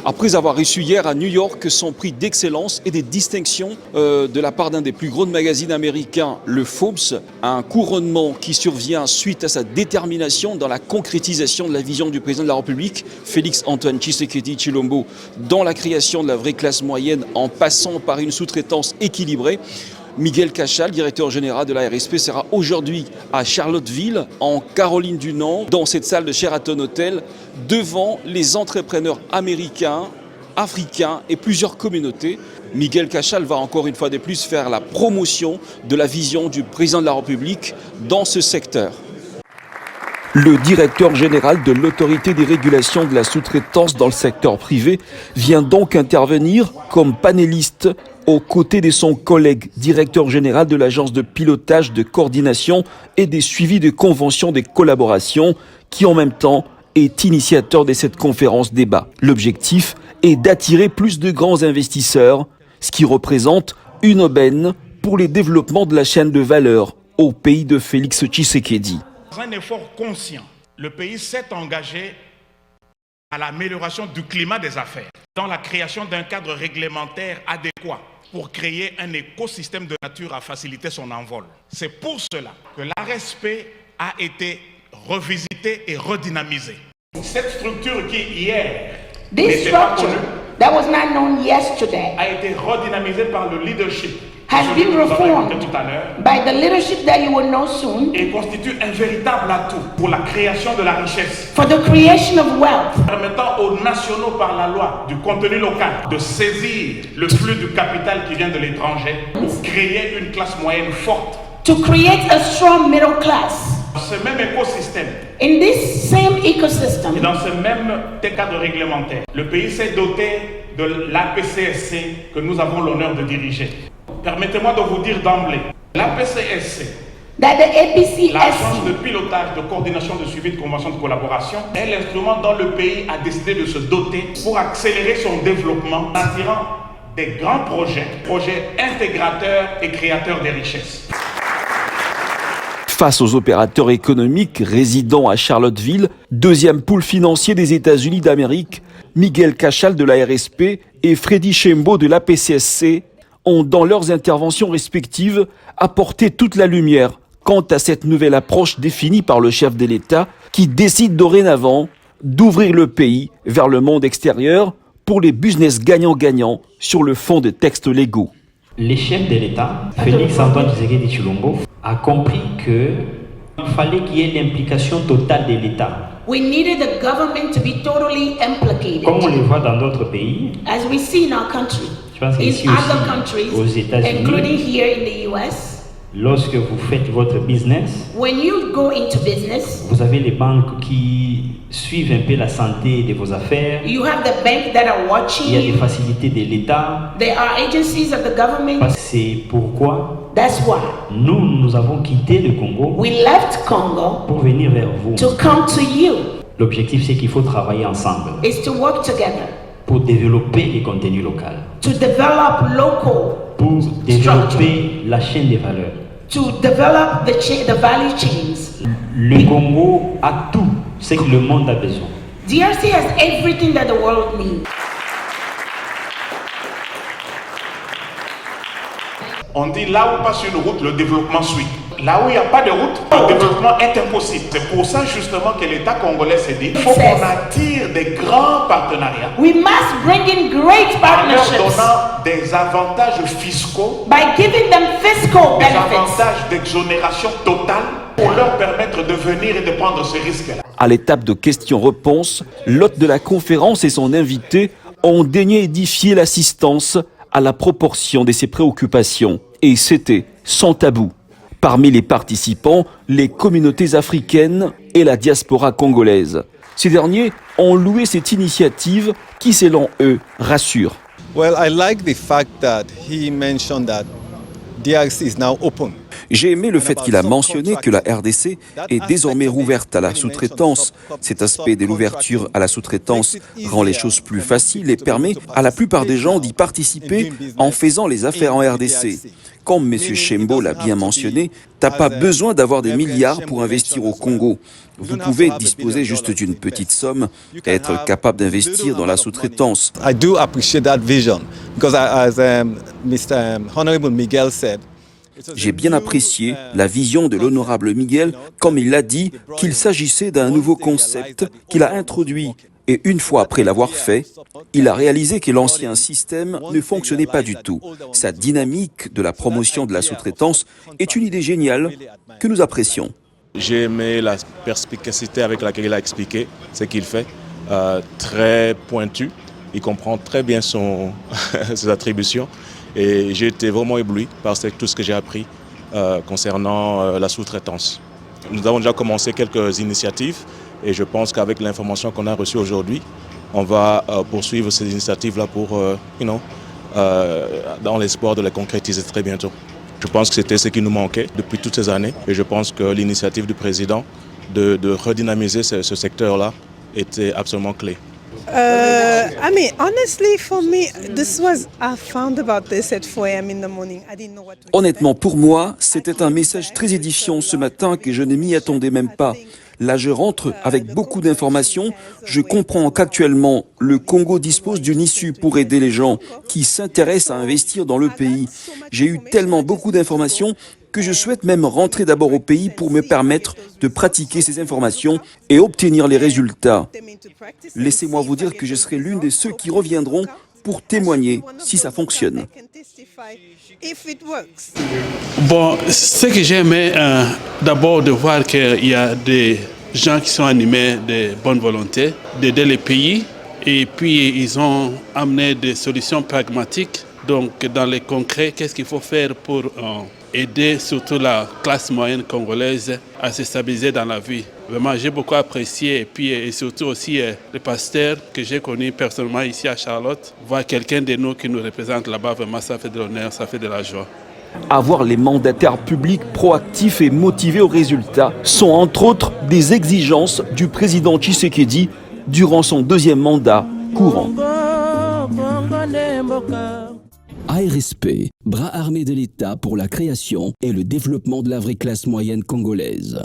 après avoir reçu hier à New York son prix d'excellence et des distinctions de la part d'un des plus gros magazines américains, le Forbes, un couronnement qui survient suite à sa détermination dans la concrétisation de la vision du président de la République, Félix-Antoine Tshisekedi Tshilombo, dans la création de la vraie classe moyenne en passant par une sous-traitance équilibrée. Miguel Cachal, directeur général de la RSP, sera aujourd'hui à Charlottesville, en Caroline du Nord, dans cette salle de Sheraton Hotel, devant les entrepreneurs américains, africains et plusieurs communautés. Miguel Cachal va encore une fois de plus faire la promotion de la vision du président de la République dans ce secteur. Le directeur général de l'autorité des régulations de la sous-traitance dans le secteur privé vient donc intervenir comme panéliste aux côtés de son collègue directeur général de l'agence de pilotage, de coordination et des suivis de conventions des collaborations qui en même temps est initiateur de cette conférence débat. L'objectif est d'attirer plus de grands investisseurs, ce qui représente une aubaine pour les développements de la chaîne de valeur au pays de Félix Tshisekedi. Dans un effort conscient, le pays s'est engagé à l'amélioration du climat des affaires, dans la création d'un cadre réglementaire adéquat pour créer un écosystème de nature à faciliter son envol. C'est pour cela que l'ARSP a été revisitée et redynamisée. Cette structure qui hier n'était pas connue that was not known yesterday a été redynamisée par le leadership has been reformed tout à l'heure by the leadership that you will know soon et constitue un véritable atout pour la création de la richesse, for the creation of wealth, permettant aux nationaux par la loi du contenu local de saisir le flux du capital qui vient de l'étranger pour créer une classe moyenne forte. to create a strong middle class. Dans ce même écosystème In this same et ecosystem, dans ce même cadre réglementaire, le pays s'est doté de l'APCSC que nous avons l'honneur de diriger. Permettez-moi de vous dire d'emblée, l'APCSC, that the l'agence de APCSC, pilotage, de coordination, de suivi de conventions de collaboration, est l'instrument dont le pays a décidé de se doter pour accélérer son développement en attirant des grands projets intégrateurs et créateurs des richesses. Face aux opérateurs économiques résidant à Charlottesville, deuxième pôle financier des États-Unis d'Amérique, Miguel Cachal de la RSP et Freddy Chembo de l'APCSC ont, dans leurs interventions respectives, apporté toute la lumière quant à cette nouvelle approche définie par le chef de l'État qui décide dorénavant d'ouvrir le pays vers le monde extérieur pour les business gagnants-gagnants sur le fond de textes légaux. Le chef de l'État, Félix-Antoine Tshisekedi Tshilombo, a compris qu'il fallait qu'il y ait l'implication totale de l'État. we needed the government to be totally implicated, Comme on le voit dans d'autres pays, as we see in our country, je pense in qu'ici other aussi, countries, aux États-Unis, including here in the US. lorsque vous faites votre business, When you go into business, vous avez les banques qui suivent un peu la santé de vos affaires. you have the bank that are Il watching y a des you. facilités de l'État. There are agencies of the government. C'est pourquoi That's why nous avons quitté le Congo we left Congo pour venir vers vous. to come to you. L'objectif, c'est qu'il faut travailler ensemble Is to work together, pour développer les contenus locaux, to develop local, pour développer la chaîne des valeurs. to develop the value chains. Le Congo a tout ce que le monde a besoin. DRC has everything that the world needs. On dit là où passe une route, le développement suit. Là où il n'y a pas de route, le développement est impossible. C'est pour ça justement que l'État congolais s'est dit, il faut qu'on attire des grands partenariats We must bring in great en leur partnerships donnant des avantages fiscaux, by giving them fiscal des benefits. avantages d'exonération totale pour leur permettre de venir et de prendre ce risque-là. À l'étape de questions-réponses, l'hôte de la conférence et son invité ont daigné édifier l'assistance à la proportion de ses préoccupations. Et c'était sans tabou. Parmi les participants, les communautés africaines et la diaspora congolaise. Ces derniers ont loué cette initiative qui, selon eux, rassure. Well, I like the fact that he mentioned that DRC is now open. J'ai aimé le fait qu'il a mentionné que la RDC est désormais rouverte à la sous-traitance. Cet aspect de l'ouverture à la sous-traitance rend les choses plus faciles et permet à la plupart des gens d'y participer en faisant les affaires en RDC. Comme M. Shembo l'a bien mentionné, t'as pas besoin d'avoir des milliards pour investir au Congo. Vous pouvez disposer juste d'une petite somme et être capable d'investir dans la sous-traitance. I do appreciate that vision because as Mr. Honorable Miguel said, J'ai bien apprécié la vision de l'honorable Miguel, comme il l'a dit, qu'il s'agissait d'un nouveau concept qu'il a introduit. Et une fois après l'avoir fait, il a réalisé que l'ancien système ne fonctionnait pas du tout. Sa dynamique de la promotion de la sous-traitance est une idée géniale que nous apprécions. J'ai aimé la perspicacité avec laquelle il a expliqué ce qu'il fait, très pointu. Il comprend très bien ses attributions et j'ai été vraiment ébloui par tout ce que j'ai appris concernant la sous-traitance. Nous avons déjà commencé quelques initiatives et je pense qu'avec l'information qu'on a reçue aujourd'hui, on va poursuivre ces initiatives-là pour, dans l'espoir de les concrétiser très bientôt. Je pense que c'était ce qui nous manquait depuis toutes ces années et je pense que l'initiative du président de redynamiser ce secteur-là était absolument clé. I mean, honestly, for me, I found about this at 4 a.m. in the morning. I didn't know what to expect. Honnêtement, pour moi, c'était un message très édifiant ce matin que je ne m'y attendais même pas. Là, je rentre avec beaucoup d'informations. Je comprends qu'actuellement, le Congo dispose d'une issue pour aider les gens qui s'intéressent à investir dans le pays. J'ai eu tellement beaucoup d'informations que je souhaite même rentrer d'abord au pays pour me permettre de pratiquer ces informations et obtenir les résultats. Laissez-moi vous dire que je serai l'une de ceux qui reviendront pour témoigner si ça fonctionne. Bon, ce que j'aimais d'abord de voir qu'il y a des gens qui sont animés de bonne volonté d'aider les pays et puis ils ont amené des solutions pragmatiques. Donc dans le concret, qu'est-ce qu'il faut faire pour aider surtout la classe moyenne congolaise à se stabiliser dans la vie. Vraiment, j'ai beaucoup apprécié et puis et surtout aussi le pasteur que j'ai connu personnellement ici à Charlotte. Voir quelqu'un de nous qui nous représente là-bas, vraiment ça fait de l'honneur, ça fait de la joie. Avoir les mandataires publics proactifs et motivés aux résultats sont entre autres des exigences du président Tshisekedi durant son deuxième mandat courant. ARSP, bras armé de l'État pour la création et le développement de la vraie classe moyenne congolaise.